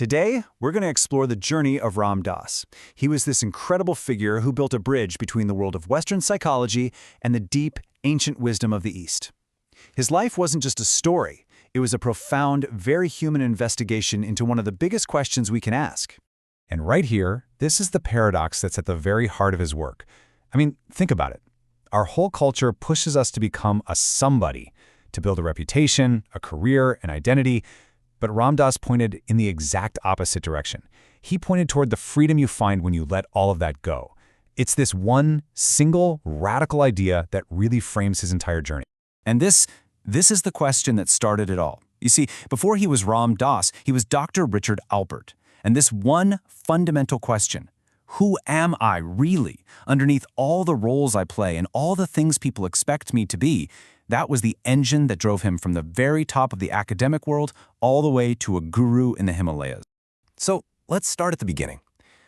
Today, we're going to explore the journey of Ram Dass. He was this incredible figure who built a bridge between the world of Western psychology and the deep, ancient wisdom of the East. His life wasn't just a story. It was a profound, very human investigation into one of the biggest questions we can ask. And right here, this is the paradox that's at the very heart of his work. I mean, think about it. Our whole culture pushes us to become a somebody, to build a reputation, a career, an identity. But Ram Dass pointed in the exact opposite direction. He pointed toward the freedom you find when you let all of that go. It's this one, single, radical idea that really frames his entire journey. And this is the question that started it all. You see, before he was Ram Dass, he was Dr. Richard Alpert. And this one fundamental question, who am I really, underneath all the roles I play and all the things people expect me to be, that was the engine that drove him from the very top of the academic world all the way to a guru in the Himalayas. So let's start at the beginning.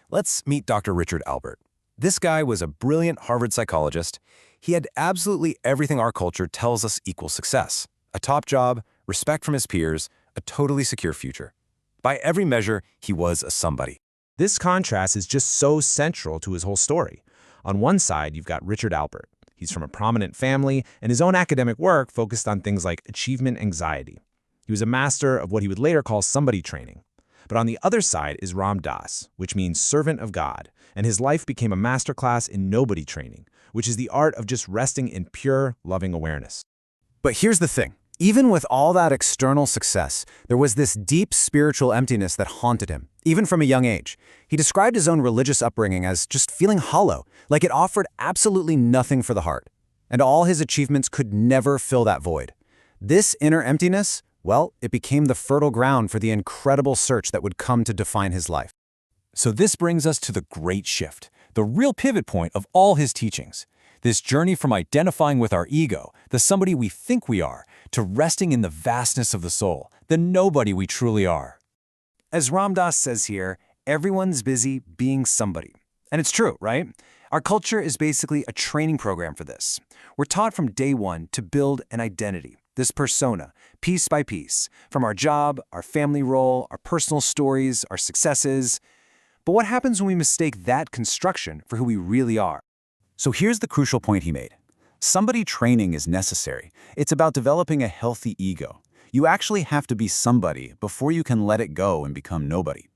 Let's meet Dr. Richard Alpert. This guy was a brilliant Harvard psychologist. He had absolutely everything our culture tells us equals success. A top job, respect from his peers, a totally secure future. By every measure, he was a somebody. This contrast is just so central to his whole story. On one side, you've got Richard Alpert. He's from a prominent family, and his own academic work focused on things like achievement anxiety. He was a master of what he would later call somebody training. But on the other side is Ram Dass, which means servant of God, and his life became a masterclass in nobody training, which is the art of just resting in pure, loving awareness. But here's the thing. Even with all that external success, there was this deep spiritual emptiness that haunted him, even from a young age. He described his own religious upbringing as just feeling hollow, like it offered absolutely nothing for the heart. And all his achievements could never fill that void. This inner emptiness, well, it became the fertile ground for the incredible search that would come to define his life. So this brings us to the great shift, the real pivot point of all his teachings. This journey from identifying with our ego, the somebody we think we are, to resting in the vastness of the soul, the nobody we truly are. As Ram Dass says here, everyone's busy being somebody. And it's true, right? Our culture is basically a training program for this. We're taught from day one to build an identity, this persona, piece by piece, from our job, our family role, our personal stories, our successes. But what happens when we mistake that construction for who we really are? So here's the crucial point he made. Somebody training is necessary. It's about developing a healthy ego. You actually have to be somebody before you can let it go and become nobody.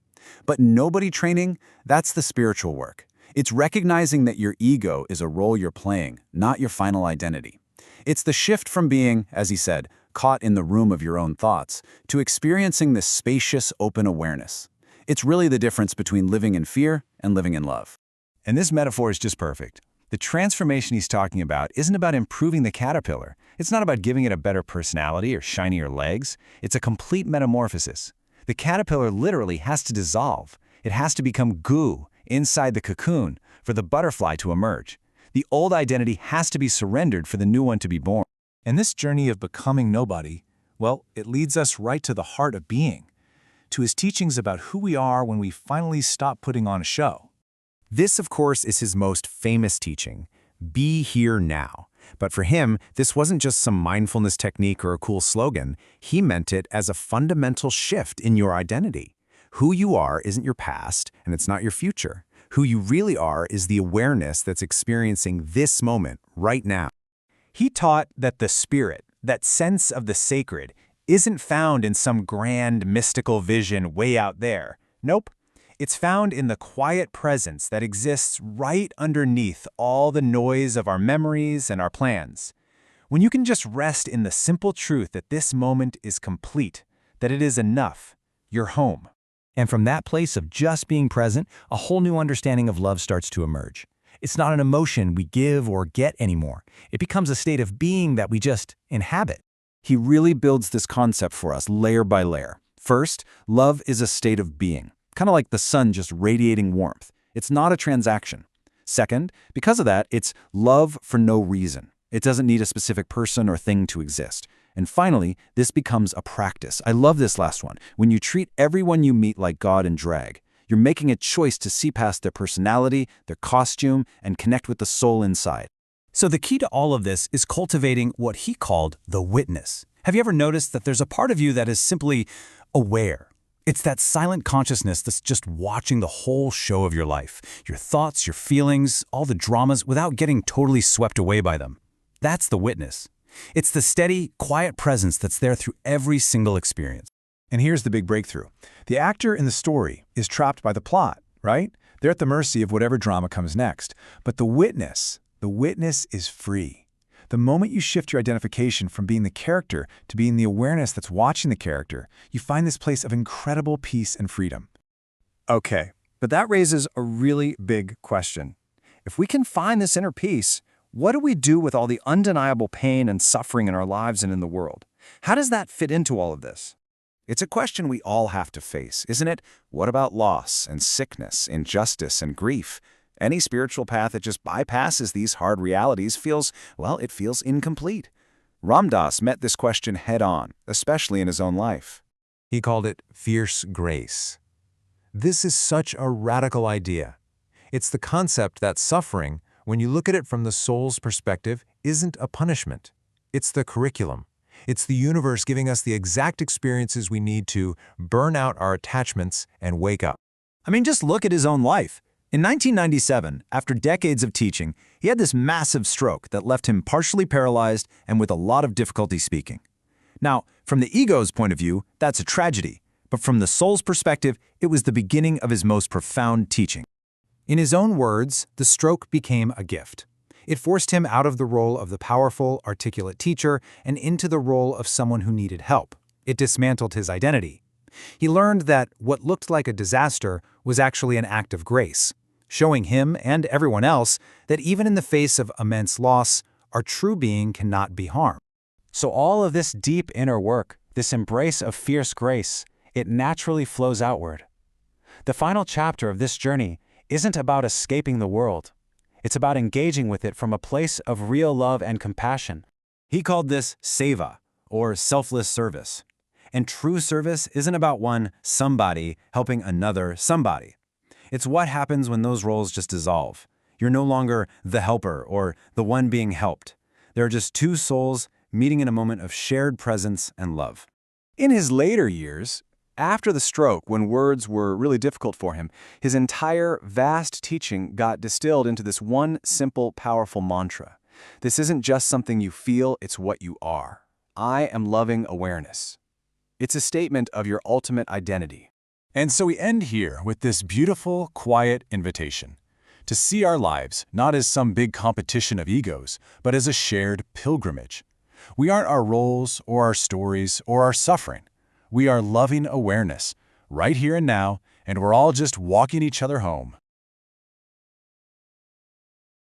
But nobody training, that's the spiritual work. It's recognizing that your ego is a role you're playing, not your final identity. It's the shift from being, as he said, caught in the room of your own thoughts, to experiencing this spacious, open awareness. It's really the difference between living in fear and living in love. And this metaphor is just perfect. The transformation he's talking about isn't about improving the caterpillar. It's not about giving it a better personality or shinier legs. It's a complete metamorphosis. The caterpillar literally has to dissolve. It has to become goo inside the cocoon for the butterfly to emerge. The old identity has to be surrendered for the new one to be born. And this journey of becoming nobody, well, it leads us right to the heart of being, to his teachings about who we are when we finally stop putting on a show. This, of course, is his most famous teaching, be here now. But for him, this wasn't just some mindfulness technique or a cool slogan. He meant it as a fundamental shift in your identity. Who you are isn't your past, and it's not your future. Who you really are is the awareness that's experiencing this moment right now. He taught that the spirit, that sense of the sacred, isn't found in some grand mystical vision way out there. Nope. It's found in the quiet presence that exists right underneath all the noise of our memories and our plans. When you can just rest in the simple truth that this moment is complete, that it is enough, you're home. And from that place of just being present, a whole new understanding of love starts to emerge. It's not an emotion we give or get anymore. It becomes a state of being that we just inhabit. He really builds this concept for us layer by layer. First, love is a state of being. Kind of like the sun just radiating warmth. It's not a transaction. Second, because of that, it's love for no reason. It doesn't need a specific person or thing to exist. And finally, this becomes a practice. I love this last one. When you treat everyone you meet like God and drag, you're making a choice to see past their personality, their costume, and connect with the soul inside. So the key to all of this is cultivating what he called the witness. Have you ever noticed that there's a part of you that is simply aware? It's that silent consciousness that's just watching the whole show of your life, your thoughts, your feelings, all the dramas without getting totally swept away by them. That's the witness. It's the steady, quiet presence that's there through every single experience. And here's the big breakthrough. The actor in the story is trapped by the plot, right? They're at the mercy of whatever drama comes next. But the witness is free. The moment you shift your identification from being the character to being the awareness that's watching the character, you find this place of incredible peace and freedom. Okay, but that raises a really big question. If we can find this inner peace, what do we do with all the undeniable pain and suffering in our lives and in the world? How does that fit into all of this? It's a question we all have to face, isn't it? What about loss and sickness, injustice and grief? Any spiritual path that just bypasses these hard realities feels incomplete. Ram Dass met this question head-on, especially in his own life. He called it fierce grace. This is such a radical idea. It's the concept that suffering, when you look at it from the soul's perspective, isn't a punishment. It's the curriculum. It's the universe giving us the exact experiences we need to burn out our attachments and wake up. I mean, just look at his own life. In 1997, after decades of teaching, he had this massive stroke that left him partially paralyzed and with a lot of difficulty speaking. Now, from the ego's point of view, that's a tragedy, but from the soul's perspective, it was the beginning of his most profound teaching. In his own words, the stroke became a gift. It forced him out of the role of the powerful, articulate teacher and into the role of someone who needed help. It dismantled his identity. He learned that what looked like a disaster was actually an act of grace, showing him and everyone else that even in the face of immense loss, our true being cannot be harmed. So all of this deep inner work, this embrace of fierce grace, it naturally flows outward. The final chapter of this journey isn't about escaping the world. It's about engaging with it from a place of real love and compassion. He called this seva, or selfless service. And true service isn't about somebody helping another somebody. It's what happens when those roles just dissolve. You're no longer the helper or the one being helped. There are just two souls meeting in a moment of shared presence and love. In his later years, after the stroke, when words were really difficult for him, his entire vast teaching got distilled into this one simple, powerful mantra. This isn't just something you feel, it's what you are. I am loving awareness. It's a statement of your ultimate identity. And so we end here with this beautiful, quiet invitation to see our lives not as some big competition of egos, but as a shared pilgrimage. We aren't our roles or our stories or our suffering. We are loving awareness, right here and now, and we're all just walking each other home.